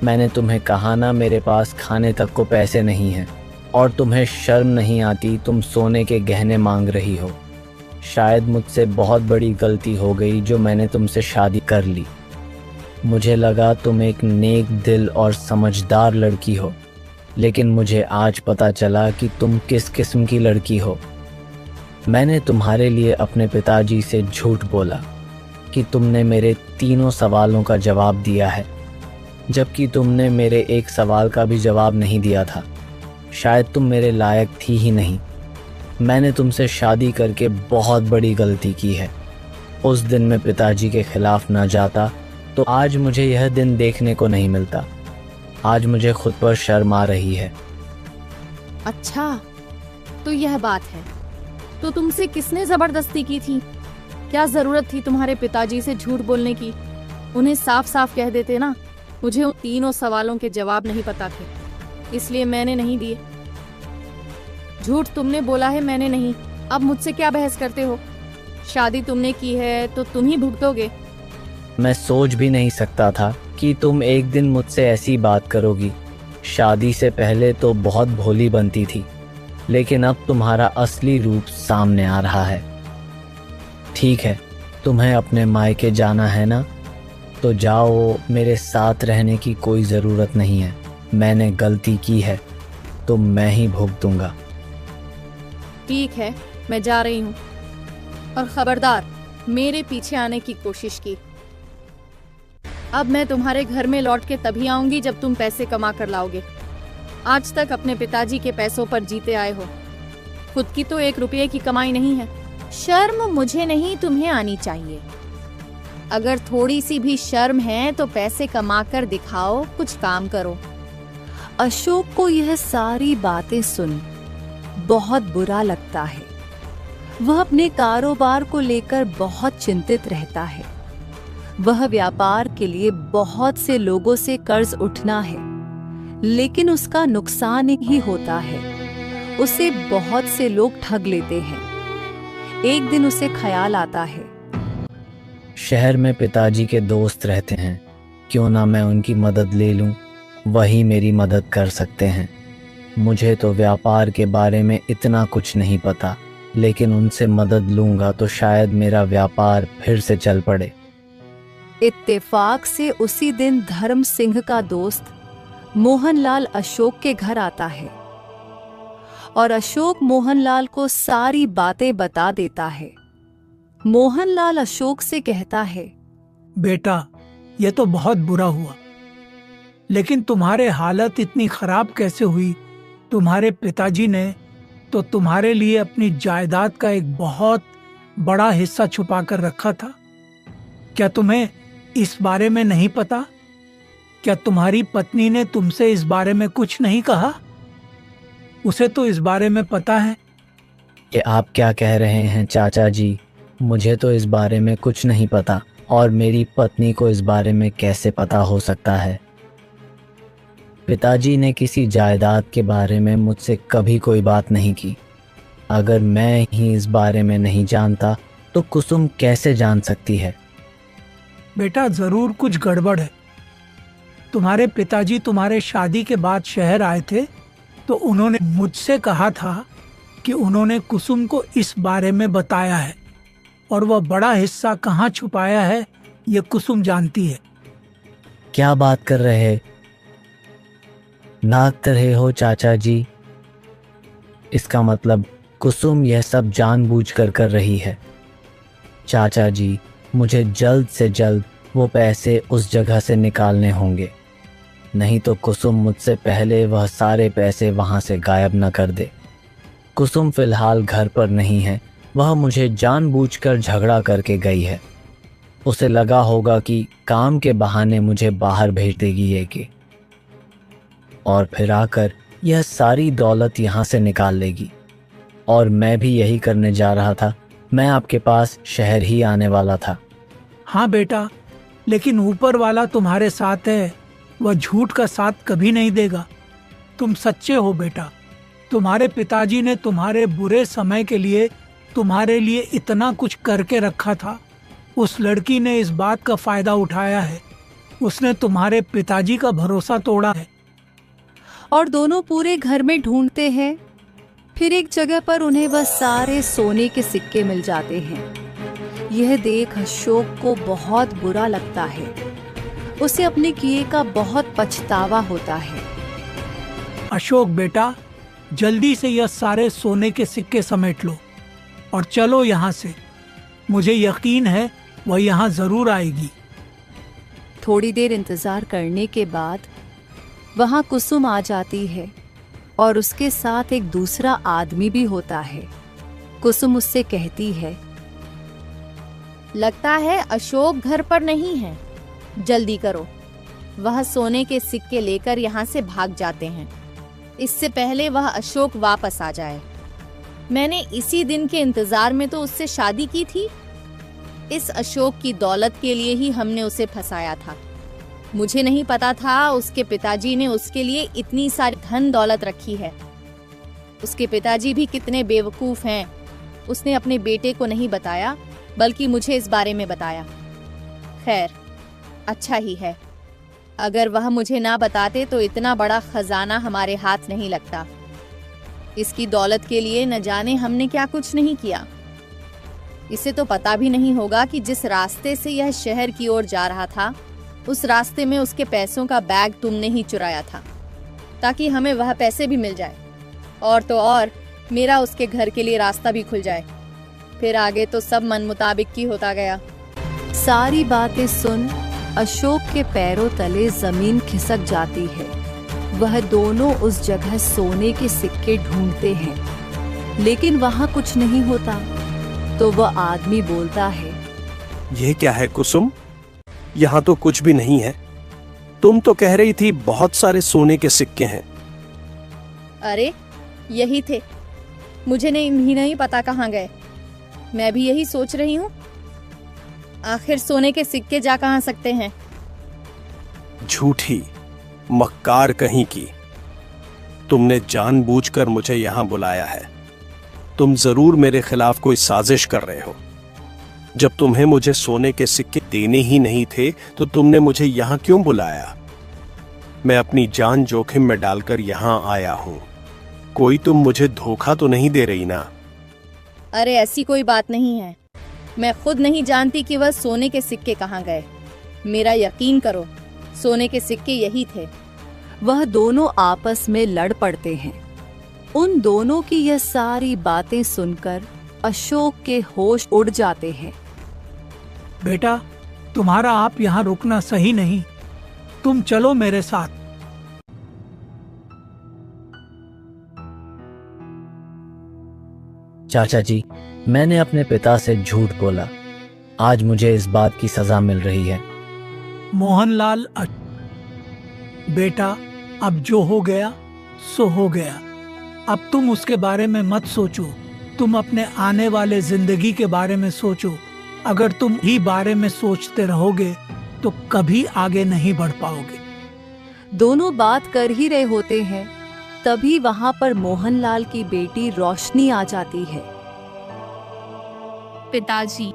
मैंने तुम्हें कहा ना, मेरे पास खाने तक को पैसे नहीं हैं। और तुम्हें शर्म नहीं आती? तुम सोने के गहने मांग रही हो। शायद मुझसे बहुत बड़ी गलती हो गई जो मैंने तुमसे शादी कर ली। मुझे लगा तुम एक नेक दिल और समझदार लड़की हो, लेकिन मुझे आज पता चला कि तुम किस किस्म की लड़की हो। मैंने तुम्हारे लिए अपने पिताजी से झूठ बोला कि तुमने मेरे तीनों सवालों का जवाब दिया है, जबकि तुमने मेरे एक सवाल का भी जवाब नहीं दिया था। शायद तुम मेरे लायक थी ही नहीं। मैंने तुमसे शादी करके बहुत बड़ी गलती की है। उस दिन मैं पिताजी के खिलाफ न जाता तो आज मुझे यह दिन देखने को नहीं मिलता। आज मुझे खुद पर शर्म आ रही है। अच्छा, तो यह बात है। तो तुमसे किसने जबरदस्ती की थी? क्या जरूरत थी तुम्हारे पिताजी से झूठ बोलने की? उन्हें साफ साफ कह देते ना। मुझे उन तीनों सवालों के जवाब नहीं पता थे, इसलिए मैंने नहीं दिए। झूठ तुमने बोला है, मैंने नहीं। अब मुझसे क्या बहस करते हो? शादी तुमने की है तो तुम ही भुगतोगे। मैं सोच भी नहीं सकता था कि तुम एक दिन मुझसे ऐसी बात करोगी। शादी से पहले तो बहुत भोली बनती थी, लेकिन अब तुम्हारा असली रूप सामने आ रहा है। ठीक है, तुम्हें अपने मायके जाना है ना, तो जाओ। मेरे साथ रहने की कोई ज़रूरत नहीं है। मैंने गलती की है तो मैं ही भुगतूंगा। ठीक है, मैं जा रही हूँ। और खबरदार, मेरे पीछे आने की कोशिश की। अब मैं तुम्हारे घर में लौट के तभी आऊंगी जब तुम पैसे कमा कर लाओगे। आज तक अपने पिताजी के पैसों पर जीते आए हो। खुद की तो 1 रुपये की कमाई नहीं है। शर्म मुझे नहीं, तुम्हें आनी चाहिए। अगर थोड़ी सी भी शर्म है तो पैसे कमा कर दिखाओ, कुछ काम करो। अशोक को यह सारी बातें सुन बहुत बुरा लगता है। वह अपने कारोबार को लेकर बहुत चिंतित रहता है। वह व्यापार के लिए बहुत से लोगों से कर्ज उठना है, लेकिन उसका नुकसान ही होता है। उसे बहुत से लोग ठग लेते हैं। एक दिन उसे ख्याल आता है, शहर में पिताजी के दोस्त रहते हैं, क्यों ना मैं उनकी मदद ले लूं। वही मेरी मदद कर सकते हैं। मुझे तो व्यापार के बारे में इतना कुछ नहीं पता, लेकिन उनसे मदद लूंगा तो शायद मेरा व्यापार फिर से चल पड़े। इत्तेफाक से उसी दिन धर्म सिंह का दोस्त मोहनलाल अशोक के घर आता है और अशोक मोहनलाल को सारी बातें बता देता है। मोहनलाल अशोक से कहता है, बेटा, यह तो बहुत बुरा हुआ, लेकिन तुम्हारे हालत इतनी खराब कैसे हुई? तुम्हारे पिताजी ने तो तुम्हारे लिए अपनी जायदाद का एक बहुत बड़ा हिस्सा छुपा कर रखा था। क्या तुम्हें इस बारे में नहीं पता? क्या तुम्हारी पत्नी ने तुमसे इस बारे में कुछ नहीं कहा? उसे तो इस बारे में पता है। ये आप क्या कह रहे हैं चाचा जी? मुझे तो इस बारे में कुछ नहीं पता, और मेरी पत्नी को इस बारे में कैसे पता हो सकता है? पिताजी ने किसी जायदाद के बारे में मुझसे कभी कोई बात नहीं की। अगर मैं ही इस बारे में नहीं जानता तो कुसुम कैसे जान सकती है? बेटा, जरूर कुछ गड़बड़ है। तुम्हारे पिताजी तुम्हारे शादी के बाद शहर आए थे तो उन्होंने मुझसे कहा था कि उन्होंने कुसुम को इस बारे में बताया है, और वह बड़ा हिस्सा कहाँ छुपाया है ये कुसुम जानती है। क्या बात कर रहे नाक रहे हो चाचा जी? इसका मतलब कुसुम यह सब जानबूझकर कर रही है। चाचा जी, मुझे जल्द से जल्द वो पैसे उस जगह से निकालने होंगे, नहीं तो कुसुम मुझसे पहले वह सारे पैसे वहां से गायब न कर दे। कुसुम फिलहाल घर पर नहीं है। वह मुझे जानबूझकर झगड़ा करके गई है। उसे लगा होगा कि काम के बहाने मुझे बाहर भेज देगी ये कि, और फिर आकर यह सारी दौलत यहाँ से निकाल लेगी। और मैं भी यही करने जा रहा था। मैं आपके पास शहर ही आने वाला था। हाँ बेटा, लेकिन ऊपर वाला तुम्हारे साथ है, वह झूठ का साथ कभी नहीं देगा। तुम सच्चे हो बेटा। तुम्हारे पिताजी ने तुम्हारे बुरे समय के लिए तुम्हारे लिए इतना कुछ करके रखा था। उस लड़की ने इस बात का फायदा उठाया है। उसने तुम्हारे पिताजी का भरोसा तोड़ा है। और दोनों पूरे घर में ढूंढते हैं। फिर एक जगह पर उन्हें वह सारे सोने के सिक्के मिल जाते हैं। यह देख अशोक को बहुत बुरा लगता है। उसे अपने किए का बहुत पछतावा होता है। अशोक बेटा, जल्दी से यह सारे सोने के सिक्के समेट लो और चलो यहाँ से। मुझे यकीन है वह यहाँ जरूर आएगी। थोड़ी देर इंतजार करने के बाद वहां कुसुम आ जाती है और उसके साथ एक दूसरा आदमी भी होता है। कुसुम उससे कहती है, लगता है अशोक घर पर नहीं है। जल्दी करो, वह सोने के सिक्के लेकर यहाँ से भाग जाते हैं, इससे पहले वह अशोक वापस आ जाए। मैंने इसी दिन के इंतजार में तो उससे शादी की थी। इस अशोक की दौलत के लिए ही हमने उसे फंसाया था। मुझे नहीं पता था उसके पिताजी ने उसके लिए इतनी सारी धन दौलत रखी है। उसके पिताजी भी कितने बेवकूफ हैं। उसने अपने बेटे को नहीं बताया, बल्कि मुझे इस बारे में बताया। खैर, अच्छा ही है। अगर वह मुझे ना बताते तो इतना बड़ा खजाना हमारे हाथ नहीं लगता। इसकी दौलत के लिए न जाने हमने क्या कुछ नहीं किया। इसे तो पता भी नहीं होगा कि जिस रास्ते से यह शहर की ओर जा रहा था, उस रास्ते में उसके पैसों का बैग तुमने ही चुराया था, ताकि हमें वह पैसे भी मिल जाए। और तो और मेरा उसके घर के लिए रास्ता भी खुल जाए। फिर आगे तो सब मन मुताबिक की होता गया। सारी बातें सुन अशोक के पैरों तले जमीन खिसक जाती है। वह दोनों उस जगह सोने के सिक्के ढूंढते हैं, लेकिन वहां कुछ नहीं होता। तो वह आदमी बोलता है, यह क्या है कुसुम? यहाँ तो कुछ भी नहीं है। तुम तो कह रही थी बहुत सारे सोने के सिक्के हैं। अरे यही थे, मुझे नहीं पता कहाँ गए। मैं भी यही सोच रही हूँ, आखिर सोने के सिक्के जा कहाँ सकते हैं। झूठी मक्कार कहीं की। तुमने जानबूझकर मुझे यहाँ बुलाया है। तुम जरूर मेरे खिलाफ कोई साजिश कर रहे हो। जब तुम्हें मुझे सोने के सिक्के देने ही नहीं थे तो तुमने मुझे यहाँ क्यों बुलाया? मैं अपनी जान जोखिम में डालकर यहाँ आया हूँ। कोई तुम मुझे धोखा तो नहीं दे रही ना? अरे ऐसी कोई बात नहीं है। मैं खुद नहीं जानती कि वह सोने के सिक्के कहाँ गए। मेरा यकीन करो, सोने के सिक्के यही थे। वह दोनों आपस में लड़ पड़ते हैं। उन दोनों की यह सारी बातें सुनकर अशोक के होश उड़ जाते हैं। बेटा, तुम्हारा आप यहाँ रुकना सही नहीं। तुम चलो मेरे साथ। चाचा जी, मैंने अपने पिता से झूठ बोला। आज मुझे इस बात की सजा मिल रही है। मोहनलाल, बेटा, अब जो हो गया सो हो गया। अब तुम उसके बारे में मत सोचो। तुम अपने आने वाले जिंदगी के बारे में सोचो। अगर तुम ही बारे में सोचते रहोगे तो कभी आगे नहीं बढ़ पाओगे। दोनों बात कर ही रहे होते हैं, तभी वहां पर मोहनलाल की बेटी रोशनी आ जाती है। पिताजी,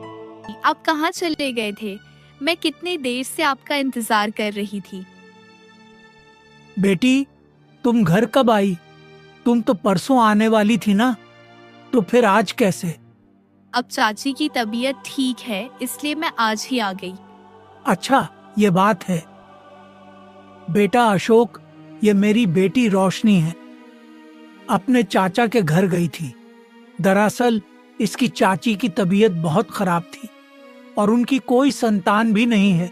आप कहाँ चले गए थे? मैं कितनी देर से आपका इंतजार कर रही थी। बेटी, तुम घर कब आई? तुम तो परसों आने वाली थी ना, तो फिर आज कैसे? अब चाची की तबीयत ठीक है, इसलिए मैं आज ही आ गई। अच्छा, ये बात है। बेटा अशोक, ये मेरी बेटी रोशनी है। अपने चाचा के घर गई थी। दरअसल इसकी चाची की तबीयत बहुत खराब थी और उनकी कोई संतान भी नहीं है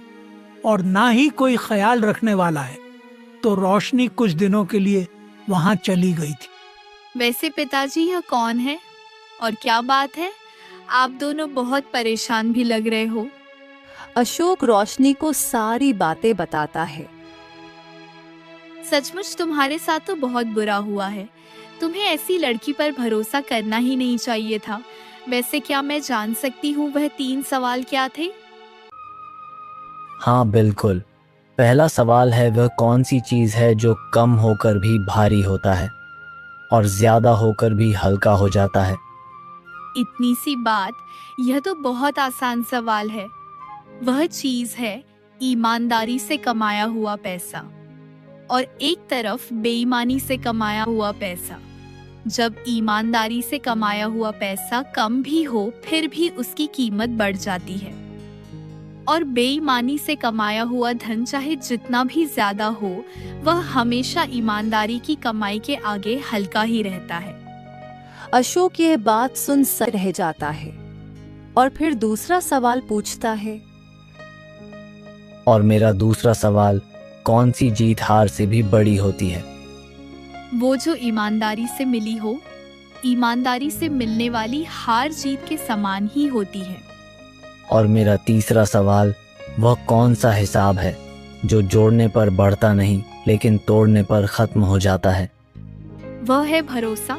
और ना ही कोई ख्याल रखने वाला है। तो रोशनी कुछ दिनों के लिए वहां चली गई थी। वैसे पिताजी, यह कौन है और क्या बात है? आप दोनों बहुत परेशान भी लग रहे हो। अशोक रोशनी को सारी बातें बताता है। सचमुच तुम्हारे साथ तो बहुत बुरा हुआ है। तुम्हें ऐसी लड़की पर भरोसा करना ही नहीं चाहिए था। वैसे क्या मैं जान सकती हूँ वह 3 सवाल क्या थे? हाँ बिल्कुल। पहला सवाल है, वह कौन सी चीज़ है जो कम होकर भी भारी होता है और ज़्यादा होकर भी हल्का हो जाता है? इतनी सी बात, यह तो बहुत आसान सवाल है। वह चीज है ईमानदारी से कमाया हुआ पैसा और एक तरफ बेईमानी से कमाया हुआ पैसा। जब ईमानदारी से कमाया हुआ पैसा कम भी हो फिर भी उसकी कीमत बढ़ जाती है, और बेईमानी से कमाया हुआ धन चाहे जितना भी ज्यादा हो वह हमेशा ईमानदारी की कमाई के आगे हल्का ही रहता है। अशोक यह बात सुन सर रह जाता है और फिर दूसरा सवाल पूछता है। और मेरा दूसरा सवाल, कौन सी जीत हार से भी बड़ी होती है? वो जो ईमानदारी से मिली हो। ईमानदारी से मिलने वाली हार जीत के समान ही होती है। और मेरा तीसरा सवाल, वह कौन सा हिसाब है जो जोड़ने पर बढ़ता नहीं लेकिन तोड़ने पर खत्म हो जाता है? वह है भरोसा,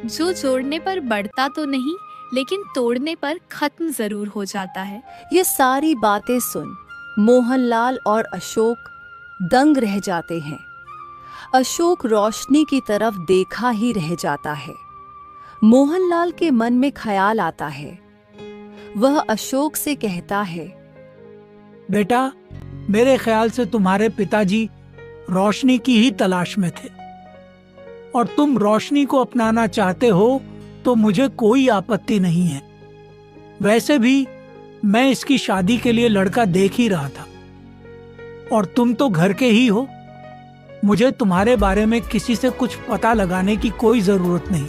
जो जोड़ने पर बढ़ता तो नहीं लेकिन तोड़ने पर खत्म जरूर हो जाता है। ये सारी बातें सुन मोहनलाल और अशोक दंग रह जाते हैं। अशोक रोशनी की तरफ देखा ही रह जाता है। मोहनलाल के मन में ख्याल आता है। वह अशोक से कहता है, बेटा, मेरे ख्याल से तुम्हारे पिताजी रोशनी की ही तलाश में थे और तुम रोशनी को अपनाना चाहते हो तो मुझे कोई आपत्ति नहीं है। वैसे भी मैं इसकी शादी के लिए लड़का देख ही रहा था और तुम तो घर के ही हो। मुझे तुम्हारे बारे में किसी से कुछ पता लगाने की कोई जरूरत नहीं।